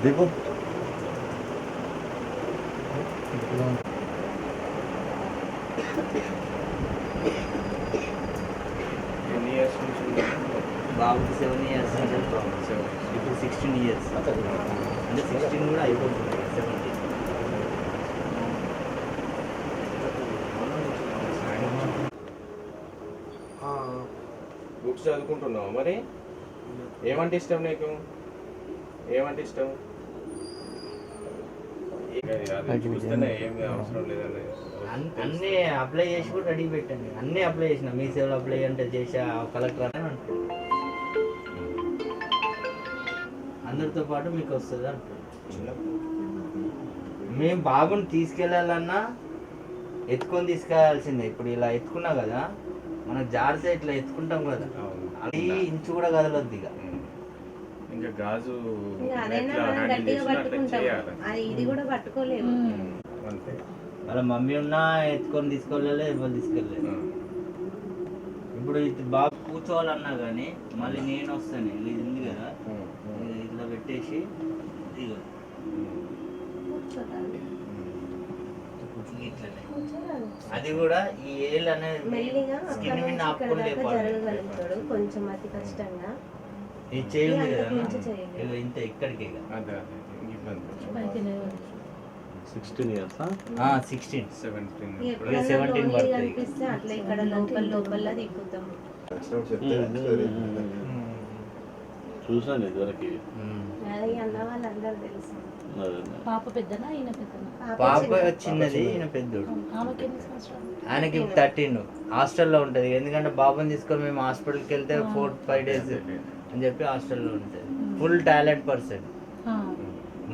देखो ఎన్ని ఇయర్స్ నుంచి బాబుకి 7 years ఇప్పుడు 16 years అంటే 16 కూడా అయిపోతుంది 17. బుక్స్ చదువుకుంటున్నావు మరి? ఏమంటే ఇష్టం నీకు? ఏమంటే ఇష్టం? చూస్తేనే ఏమి అవసరం లేదని అన్నీ అప్లై చేసి కూడా రెడీ పెట్టండి. అన్నీ అప్లై చేసిన మీ సేవలు అప్లై అంటే చేసా కలెక్టర్ అని అంటారు. అందరితో పాటు మీకు వస్తుంది అంటారు. మేము బాబుని తీసుకెళ్ళాలన్నా ఎత్తుకొని తీసుకెళ్లాల్సిందే. ఇప్పుడు ఇలా ఎత్తుకున్నా కదా, మనకు జారితే ఇట్లా ఎత్తుకుంటాం కదా, అది ఇంచు కూడా కదలొద్దు. ఇక ఇంకా గాజు ఇది కూడా పట్టుకోలేము అంతే. వాళ్ళ మమ్మీ ఉన్నా ఎత్తుకొని తీసుకోలేదు, ఎవరు తీసుకెళ్ళలేదు. ఇప్పుడు ఇది బాబు కూర్చోవాలన్నా కానీ మళ్ళీ నేను వస్తాను. ఇది ఉంది కదా, ఇట్లా పెట్టేసి ఇదిగో ఇట్లనే. అది కూడా ఈ ఏళ్ళు అనేది స్కిన్ మీద ఆపుకొని జరగగలుగుతాడు కొంచెం అతి కష్టంగా. ఈ చేయి ఉంది కదా ఇంత ఇక్కడికి 16 years 16 17 కనిపిస్తే అట్లా ఇక్కడ లోపల తిప్పుతాం. చూసాను ఇదివరకు. అది అన్న వాళ్ళందరూ తెలుసు. పాప పెద్దనా ఈయన పెద్దనా? పాప చిన్నది, ఈయన పెద్దోడు. ఆమెకి ఎన్ని సంవత్సరాలు? ఆయనకి 13. హాస్టల్లో ఉంటుంది. ఎందుకంటే బాబుని తీసుకొని మేము హాస్పిటల్కి వెళ్తే 4-5 days అని చెప్పి హాస్టల్లో ఉంటుంది. Full talent person.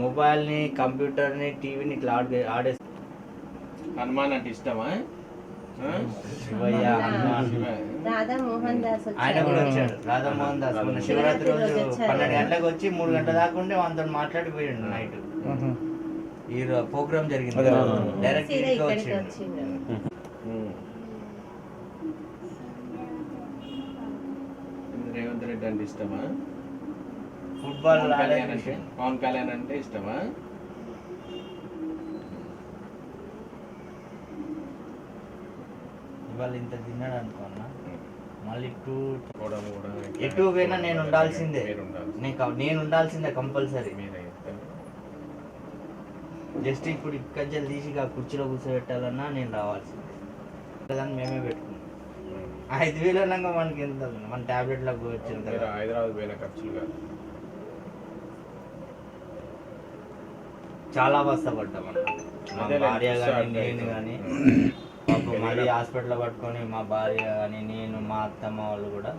మొబైల్ని, కంప్యూటర్ని, టీవీని ఇట్లా ఆడే. హనుమాన్ అంటే ఇష్టమా? శివయ్య, హనుమాన్, రాధా మోహన్ దాస్ ఆయన కూడా వచ్చాడు. రాధా మోహన్ దాస్ మొన్న శివరాత్రి రోజు 12 గంటలకు వచ్చి 3 గంటల దాకా ఉండి వాళ్ళతో మాట్లాడిపోయాడు. నైట్ ఈ ప్రోగ్రామ్ జరిగింది, డైరెక్ట్ ఇంటికి వచ్చిండు. రేవంత్ రెడ్డి అంటే ఇష్టమా? ఫుట్బాల్ పవన్ కళ్యాణ్ అంటే ఇష్టమా? ఇవాళ ఇంత తిన్నాడు అనుకున్నా, మళ్ళీ కూడా ఎటు పోయినా నేను ఉండాల్సిందే. నేను ఉండాల్సిందే కంపల్సరీ. జస్ట్ ఇప్పుడు ఇక్కడి తీసి కుర్చీలో కూర్చోబెట్టాలన్నా నేను రావాల్సిందే. దాన్ని మేమే పెట్టుకున్నాం. 5,000 అన్నాక మనకి ఎంత, మన టాబ్లెట్లకు వచ్చింది. హైదరాబాద్ పోయిన ఖర్చులు కాదు, చాలా కష్టపడ్డాం మనం. మా భార్య కానీ నేను కానీ మళ్ళీ హాస్పిటల్ పట్టుకొని మా భార్య కానీ నేను, మా అత్తమ్మ వాళ్ళు కూడా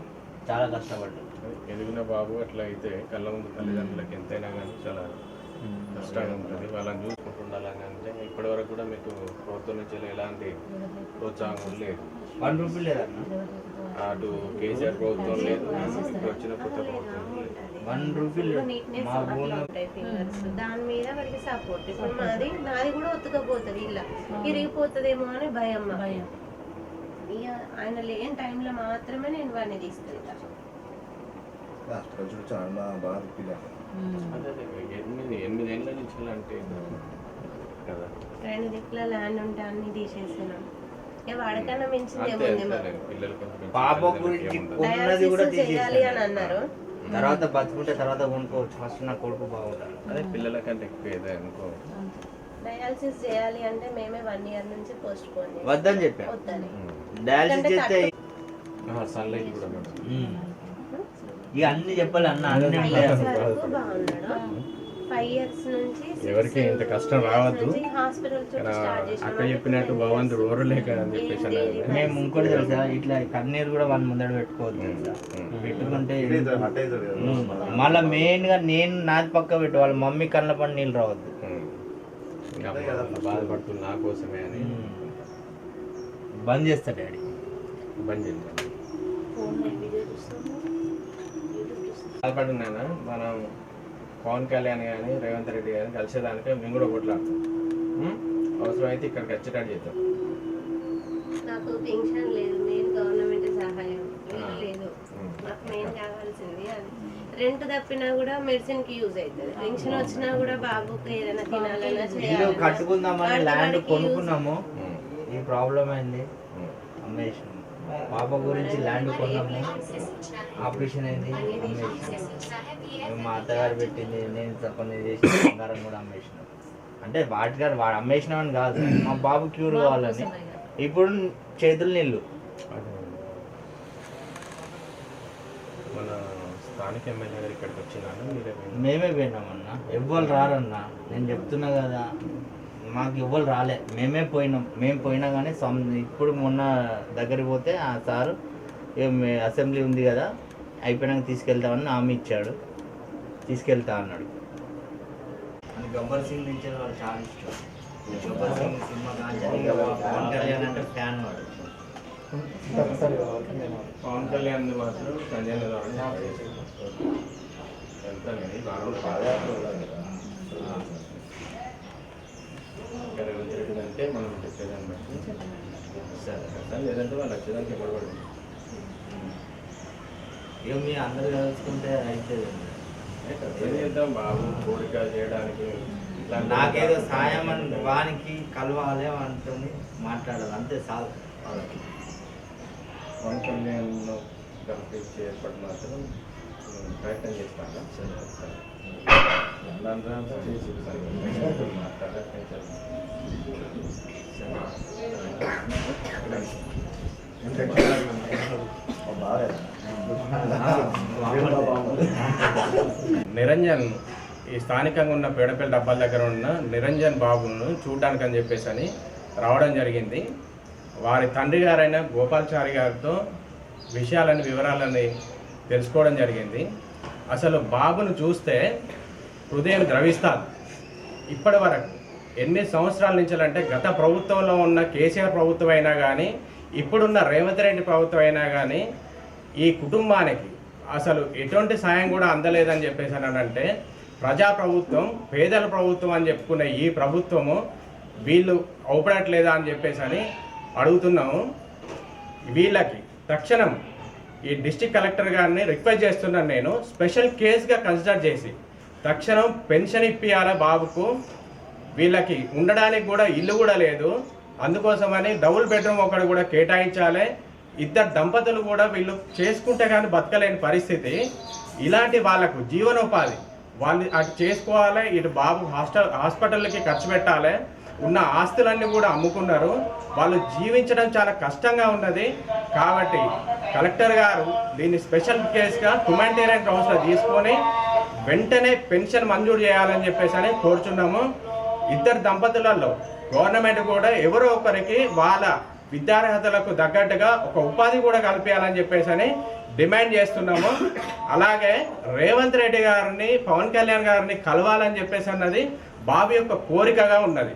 చాలా కష్టపడ్డాం. ఎదిగిన బాబు అట్లా అయితే కళ్ళ ముందు తల్లిదండ్రులకు ఎంతైనా కానీ చాలా కష్టంగా ఉంటుంది. వాళ్ళని చూసుకుంటుండాలని అంటే ఇప్పటి వరకు కూడా మీకు ప్రభుత్వం నుంచి ఎలాంటి ప్రోత్సాహం లేదు. 1 రూపీ లేదన్న. అటు కేసీఆర్ ప్రభుత్వం లేదు, ఇప్పుడు వచ్చిన కొత్త ప్రభుత్వం లేదు. 1 రూపీ లేదు. మా ఊళ్ళో దాని మీద వాడికి సపోర్ట్. ఇప్పుడు నాది కూడా ఒత్తుకపోతుంది, ఇలా ఇరిగిపోతుందేమో అని భయం. ఇక ఆయన లేని టైంలో మాత్రమే నేను వాడిని తీసుకెళ్తా. అదే 8 ఏళ్ళ నుంచి అంటే కదా, 2 దిక్కుల ల్యాండ్ ఉంటే అన్ని తీసేసినాం. ఇక వాడికన్నా మించింది పాప గురించి కొన్నది కూడా చేయాలి అని అన్నారు. తర్వాత బతుకుంటే తర్వాత కొనుక్కోవచ్చు. ఫస్ట్ నా కొడుకు బాగుంటారు. అదే పిల్లల కంటే ఎక్కువ అనుకో. డయాలసిస్ చేయాలి అంటే మేమే 1 year నుంచి పోస్ట్ పోన్ వద్దని చెప్పాను. డయాలసిస్ చేస్తే సన్లైట్ కూడా ఇక అన్ని చెప్పాలి అన్న. అన్ని బాగున్నాడు. 5 years నుంచి ఎవరికి ఇంత కష్టం రావద్దు. హాస్పిటల్ అక్కడ చెప్పినట్టు భగవంతుడు ఓరలేక అని చెప్పేసి మేము ఇంకోటి తెలుసా, ఇట్లా కన్నీరు కూడా 1 ముందర పెట్టుకోవద్దు. పెట్టుకుంటే మళ్ళీ మెయిన్ గా నేను నాది పక్క పెట్టు, వాళ్ళ మమ్మీ కళ్ళ పని నీళ్ళు రావద్దు. బాధపడుతుంది నా కోసమే అని బంద్ చేస్తాడు డాడీ. బంద్ చేయండి. బాధపడున్నాయినా మనం పవన్ కళ్యాణ్ కానీ రేవంత్ రెడ్డి కానీ కలిసేదానికే మేము కూడా కొట్లాడతాం. అవసరమైతే ఇక్కడికి వచ్చేటట్టు చేద్దాం. నాకు పెన్షన్ లేదు, మెయిన్ గవర్నమెంట్ సహాయం లేదు. నాకు మెయిన్ కావాల్సింది అది. రెంట్ తప్పినా కూడా మెడిసిన్ కి యూజ్ అవుతుంది. పెన్షన్ వచ్చినా కూడా బాబుకి ఏదైనా తినాలన్నా ఇల్లు చేయాలన్నా కట్టుకుందామని ల్యాండ్ వాడికి కొనుక్కున్నాము, ఈ ప్రాబ్లం అయింది, అమ్మేసాము. పాప గురించి ల్యాండ్ కొన్నాము, ఆపరేషన్ అయింది, అమ్మేసాము. మా అత్తగారు పెట్టింది, నేను కొన్ని చేసి బంగారం కూడా అమ్మేసినాం. అంటే వాటిగారు వాడు అమ్మేసినామని కాదు, మా బాబు క్యూర్ కావాలని. ఇప్పుడు చేతులు నీళ్ళు. మన స్థానిక ఎమ్మెల్యే గారు ఇక్కడికి వచ్చినాను, మేమే పోయినామన్నా, ఎవ్వరు రారన్నా. నేను చెప్తున్నా కదా, మాకు ఎవ్వరు రాలే, మేమే పోయినాం. మేము పోయినా కానీ ఇప్పుడు మొన్న దగ్గరికి పోతే ఆ సారు అసెంబ్లీ ఉంది కదా అయిపోయినాక తీసుకెళ్తామని హామీ ఇచ్చాడు, తీసుకెళ్తా అన్నాడు. గబ్బర్ సింగ్ నుంచి వాడు చాలా ఇష్టం. గబ్బర్ సింగ్ సినిమా కానీ పవన్ కళ్యాణ్ అంటే ఫ్యాన్ వాడు. పవన్ కళ్యాణ్ మాత్రం సంజయ్ అంటే మనం చెప్పేదాన్ని బట్టి సరే, లేదంటే వాళ్ళు వచ్చేదానికి ఇవ్వబడి ఇక మీ అందరు కలుసుకుంటే అయితే చేద్దాం బాబు కోరిక చేయడానికి. నాకేదో సాయం అని వానికి కలవాలి అంటుంది, మాట్లాడాలి అంతే చాలు వాళ్ళకి. పవన్ కళ్యాణ్ కలిపించే ఏర్పాటు మాత్రం ప్రయత్నం చేస్తాను. సరే దాని చేసి నిరంజన్ ఈ స్థానికంగా ఉన్న పేడపల్లి డబ్బాల దగ్గర ఉన్న నిరంజన్ బాబును చూడడానికి అని చెప్పేసి అని రావడం జరిగింది. వారి తండ్రి గారైన గోపాల్చారి గారితో విషయాలని వివరాలని తెలుసుకోవడం జరిగింది. అసలు బాబును చూస్తే హృదయం ద్రవిస్తాది. ఇప్పటి వరకు ఎన్ని సంవత్సరాల నుంచి అంటే గత ప్రభుత్వంలో ఉన్న కేసీఆర్ ప్రభుత్వం అయినా కానీ ఇప్పుడున్న రేవంత్ రెడ్డి ప్రభుత్వం అయినా కానీ ఈ కుటుంబానికి అసలు ఎటువంటి సాయం కూడా అందలేదని చెప్పేసి అంటే ప్రజాప్రభుత్వం, పేదల ప్రభుత్వం అని చెప్పుకునే ఈ ప్రభుత్వము వీళ్ళు అవపడట్లేదా అని చెప్పేసి అని అడుగుతున్నాము. వీళ్ళకి తక్షణం ఈ డిస్ట్రిక్ట్ కలెక్టర్ గారిని రిక్వెస్ట్ చేస్తున్నాను, నేను స్పెషల్ కేసుగా కన్సిడర్ చేసి తక్షణం పెన్షన్ ఇప్పియాలి బాబుకు. వీళ్ళకి ఉండడానికి కూడా ఇల్లు కూడా లేదు, అందుకోసమని డబుల్ బెడ్రూమ్ ఒకటి కూడా కేటాయించాలి. ఇద్దరు దంపతులు కూడా వీళ్ళు చేసుకుంటే కానీ బతకలేని పరిస్థితి. ఇలాంటి వాళ్ళకు జీవనోపాధి వాళ్ళు అటు చేసుకోవాలి, ఇటు బాబు హాస్పిటల్కి ఖర్చు పెట్టాలి. ఉన్న ఆస్తులన్నీ కూడా అమ్ముకున్నారు, వాళ్ళు జీవించడం చాలా కష్టంగా ఉన్నది. కాబట్టి కలెక్టర్ గారు దీన్ని స్పెషల్ కేసుగా హ్యుమానిటేరియన్ గ్రౌండ్స్లో తీసుకొని వెంటనే పెన్షన్ మంజూరు చేయాలని చెప్పేసి అని కోరుచున్నాము. ఇద్దరు దంపతులలో గవర్నమెంట్ కూడా ఎవరో ఒకరికి వాళ్ళ విద్యార్హతలకు తగ్గట్టుగా ఒక ఉపాధి కూడా కల్పించాలని చెప్పేసి అని డిమాండ్ చేస్తున్నాము. అలాగే రేవంత్ రెడ్డి గారిని, పవన్ కళ్యాణ్ గారిని కలవాలని చెప్పేసి అన్నది బాబు యొక్క కోరికగా ఉన్నది.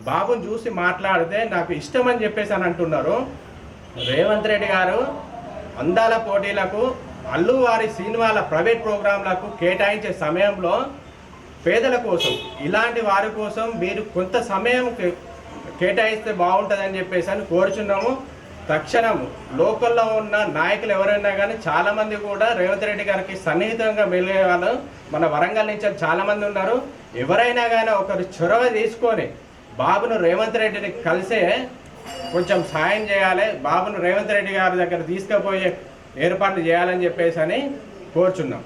బాబుని చూసి మాట్లాడితే నాకు ఇష్టం అని చెప్పేసి అని అంటున్నారు. రేవంత్ రెడ్డి గారు అందాల పోటీలకు, అల్లువారి సినిమాల ప్రైవేట్ ప్రోగ్రాంలకు కేటాయించే సమయంలో పేదల కోసం, ఇలాంటి వారి కోసం మీరు కొంత సమయం కేటాయిస్తే బాగుంటుందని చెప్పేసి అని కోరుచున్నాము. తక్షణం లోకల్లో ఉన్న నాయకులు ఎవరైనా కానీ చాలామంది కూడా రేవంత్ రెడ్డి గారికి సన్నిహితంగా మెలిగే వాళ్ళు మన వరంగల్ నుంచి చాలామంది ఉన్నారు. ఎవరైనా కానీ ఒకరు చొరవ తీసుకొని బాబును రేవంత్ రెడ్డిని కలిసే కొంచెం సాయం చేయాలి, బాబును రేవంత్ రెడ్డి గారి దగ్గర తీసుకుపోయే ఏర్పాట్లు చేయాలని చెప్పేసి అని కోరుచున్నాం.